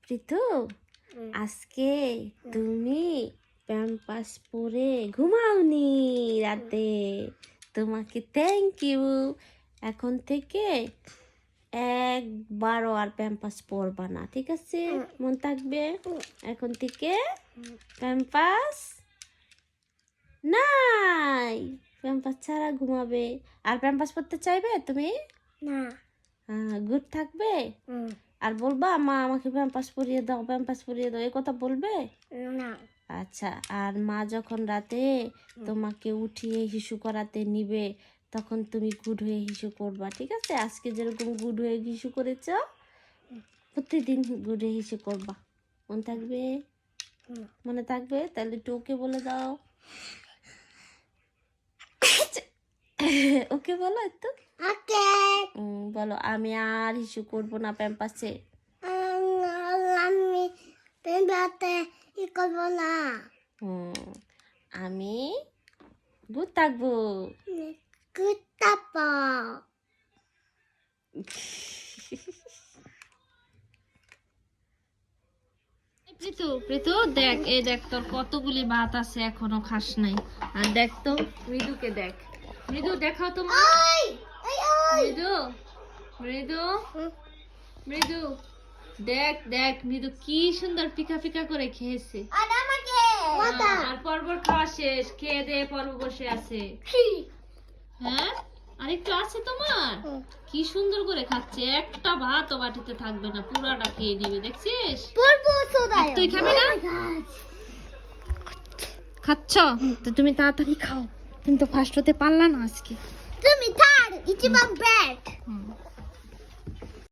প্রীতু, আজকে তুমি প্যাম্পাস পরে ঘুমাওনি রাতে, তোমাকে থ্যাংক ইউ। এখন থেকে একবারও আর প্যাম্পাস পরবা না, ঠিক আছে? মন থাকবে? এখন থেকে প্যাম্পাস নাই, প্যাম্পাস ছাড়া ঘুমাবে। আর প্যাম্পাস পরতে চাইবে তুমি? না। গুড থাকবে? আর বলবা মা আমাকে প্যাম্পাস পরিয়ে দাও, প্যাম্পাস পরিয়ে দাও, এই কথা বলবে? না। আচ্ছা, আর মা যখন রাতে তোমাকে উঠিয়ে হিসু করাতে নিবে, তখন তুমি গুড হয়ে হিসু করবা, ঠিক আছে? আজকে যেরকম গুড হয়ে হিসু করেছ, প্রতিদিন গুড হয়ে হিসু করবা। মনে থাকবে? মনে থাকবে? তাহলে একটু ওকে বলে দাও। ওকে বলো একটু। ওকে। বলো, আমি আর হিসু করবো না প্যাম্পাসে। আমি পেনবাতে ই করব না। আমি গুড থাকবো। কুত্তাপা। প্রীতু, প্রীতু দেখ, এই দেখ তোর কতগুলি ভাত আছে, এখনো খাস নাই। আর দেখ তো মৃদুকে দেখ, মৃদু দেখাও তো মা। মৃদু, মৃদু, মৃদু দেখ, দেখ মৃদু কি সুন্দর পিকা পিকা করে খেয়েছে। আর পর্ব খাওয়া শেষ, খেয়ে দিয়ে পর্ব বসে আছে। হ্যাঁ, আরেকটু আছে তোমার? কি সুন্দর করে খাচ্ছে, একটা ভাতও বাটিতে থাকবে না, পুরাটা খেয়ে নিবে, দেখছিস? তুই খাবি না? খাচ্ছ তো তুমি, তাড়াতাড়ি খাও, তুমি তো ফার্স্ট হতে পারলা না আজকে। তুমি থার ইচিবাম ব্যাট।